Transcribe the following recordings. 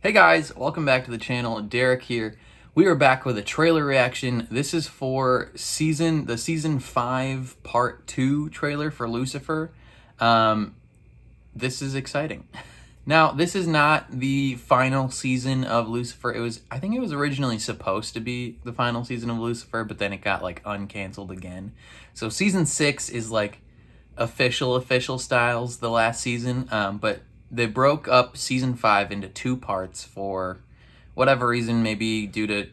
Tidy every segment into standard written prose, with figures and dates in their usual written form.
Hey guys, welcome back to the channel. Derek here. We are back with a trailer reaction. This is for the season 5 part 2 trailer for Lucifer. This is exciting. Now, this is not the final season of Lucifer. I think it was originally supposed to be the final season of Lucifer, but then it got like uncanceled again. So season 6 is like official styles the last season, but they broke up season 5 into 2 parts for whatever reason, maybe due to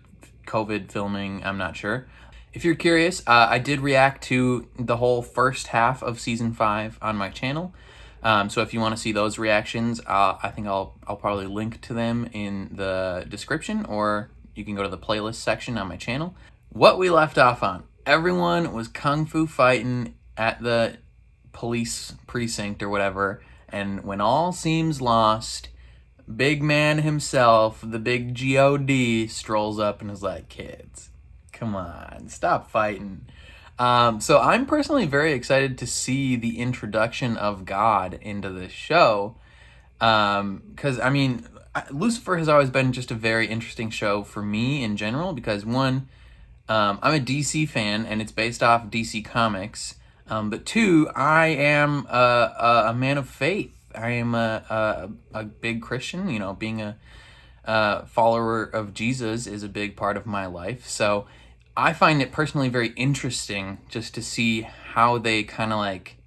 COVID filming, I'm not sure. If you're curious, I did react to the whole first half of season 5 on my channel. So if you want to see those reactions, I think I'll probably link to them in the description, or you can go to the playlist section on my channel. What we left off on, everyone was kung fu fighting at the police precinct or whatever, and when all seems lost, big man himself, the big God, strolls up and is like, kids, come on, stop fighting. So I'm personally very excited to see the introduction of God into this show, because I mean, Lucifer has always been just a very interesting show for me in general, because one, I'm a DC fan and it's based off DC Comics. But two, I am a man of faith. I am a big Christian. You know, being a follower of Jesus is a big part of my life. So I find it personally very interesting just to see how they kind of like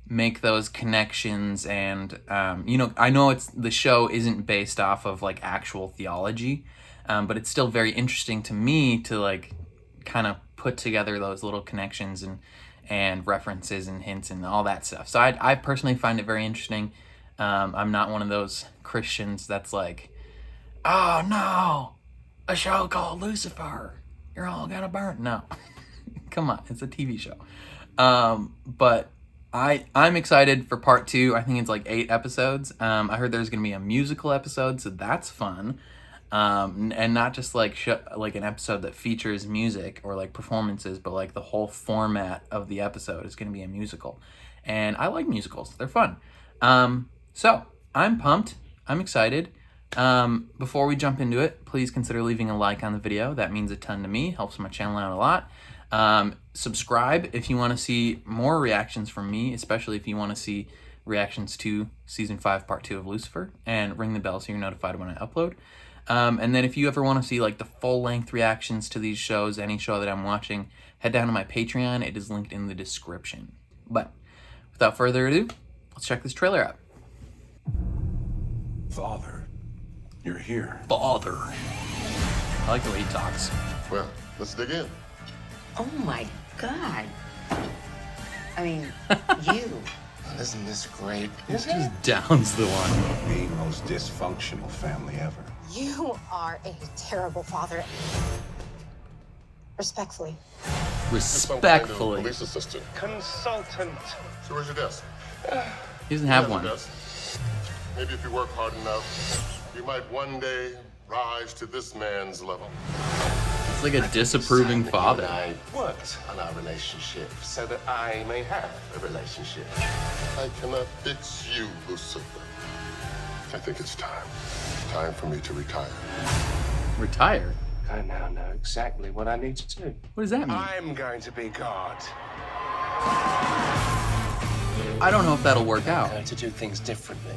make those connections. And, you know, I know the show isn't based off of like actual theology, but it's still very interesting to me to like kind of put together those little connections and references and hints and all that stuff. So I personally find it very interesting. I'm not one of those Christians that's like, oh no, a show called Lucifer, you're all gonna burn. No, come on, it's a TV show. But I'm excited for part 2. I think it's like 8 episodes. I heard there's gonna be a musical episode, so that's fun. And not just like like an episode that features music or like performances, but like the whole format of the episode is going to be a musical. And I like musicals. They're fun. So I'm pumped. I'm excited. Before we jump into it, please consider leaving a like on the video. That means a ton to me, helps my channel out a lot. Subscribe if you want to see more reactions from me, especially if you want to see reactions to season 5 part 2 of Lucifer, and ring the bell so you're notified when I upload. And then if you ever want to see like the full-length reactions to these shows, any show that I'm watching, head down to my Patreon. It is linked in the description. But without further ado, let's check this trailer out. Father, you're here. Father. I like the way he talks. Well, let's dig in. Oh my God. I mean, you. Isn't this great? This just downs the one. The most dysfunctional family ever. You are a terrible father. Respectfully. Some kind of Respectfully. police assistant. Consultant. So where's your desk? He doesn't have He has one. a desk. Maybe if you work hard enough, you might one day rise to this man's level. It's like a disapproving father. I worked on our relationship So that I may have. a relationship. I cannot fix you, Lucifer. I think it's time. Time for me to retire. Retire? I now know exactly what I need to do. What does that mean? I'm going to be God. I don't know if that'll work I'm out. going to do things differently.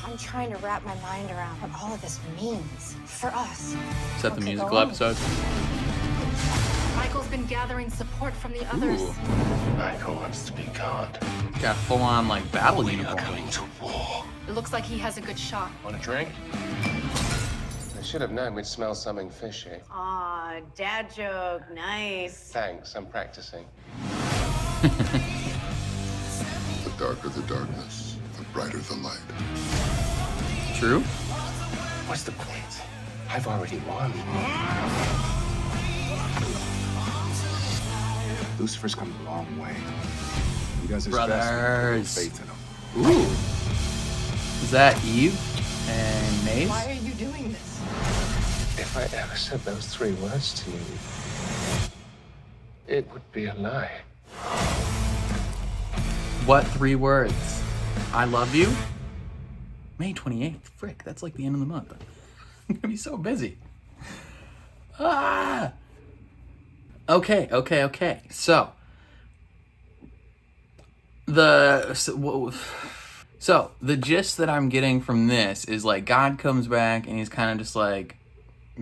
I'm trying to wrap my mind around what all of this means for us. Is that the What could musical go on? episode? Michael's been gathering support from the others. Ooh, Michael wants to be God. got full-on like battle We are uniform. going to war. It looks like he has a good shot. Want a drink? I should have known we'd smell something fishy. Aw, dad joke, nice. Thanks, I'm practicing. The darker the darkness, the brighter the light. True? What's the point? I've already won. Lucifer's come a long way. He does his Brothers. best with faith in him. Ooh. Is that Eve and Maze? Why are you doing this? If I ever said those 3 words to you, it would be a lie. What 3 words? I love you? May 28th. Frick, that's like the end of the month. I'm gonna be so busy. Ah. Okay. So the gist that I'm getting from this is like God comes back and he's kind of just like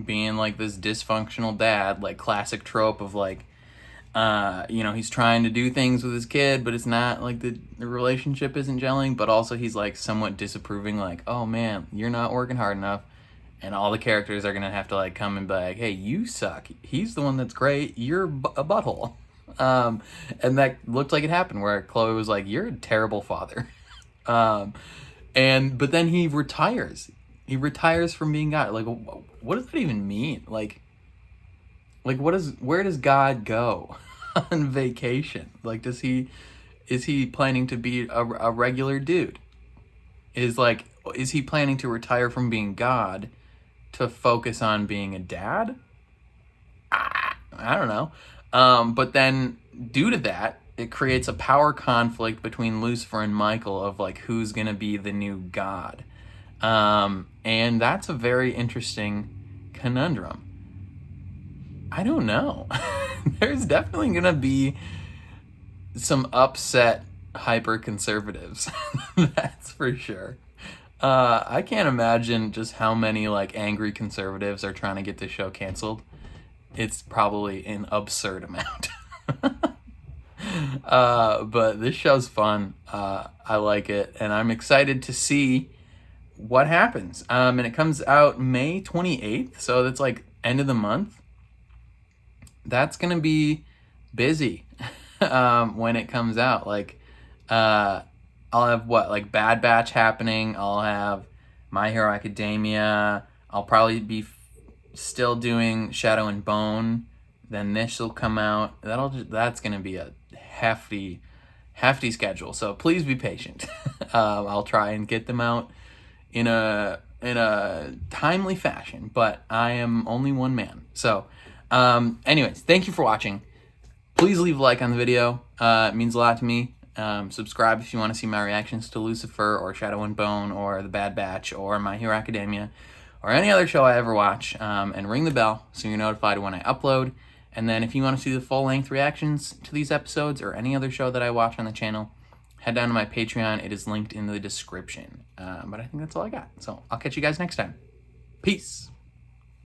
being like this dysfunctional dad, like classic trope of like, he's trying to do things with his kid, but it's not like the relationship isn't gelling, but also he's like somewhat disapproving, like, oh man, you're not working hard enough. And all the characters are going to have to like come and be like, hey, you suck. He's the one that's great. You're a butthole. And that looked like it happened where Chloe was like, you're a terrible father. But then he retires. He retires from being God. Like, what does that even mean? Like where does God go on vacation? Like, is he planning to be a regular dude? Is he planning to retire from being God to focus on being a dad? I don't know. But then due to that, it creates a power conflict between Lucifer and Michael of like who's gonna be the new God. And that's a very interesting conundrum. I don't know. There's definitely gonna be some upset hyper conservatives. That's for sure. I can't imagine just how many like angry conservatives are trying to get this show canceled. It's probably an absurd amount. But this show's fun. I like it, and I'm excited to see what happens. And it comes out May 28th, so that's like end of the month. That's gonna be busy when it comes out. Like, I'll have like Bad Batch happening. I'll have My Hero Academia. I'll probably be still doing Shadow and Bone. Then this will come out. That's gonna be a hefty schedule. So please be patient. I'll try and get them out in a timely fashion. But I am only one man. So, anyways, thank you for watching. Please leave a like on the video. It means a lot to me. Subscribe if you want to see my reactions to Lucifer or Shadow and Bone or The Bad Batch or My Hero Academia or any other show I ever watch. And ring the bell so you're notified when I upload. And then if you want to see the full-length reactions to these episodes or any other show that I watch on the channel, head down to my Patreon. It is linked in the description. But I think that's all I got. So I'll catch you guys next time. Peace.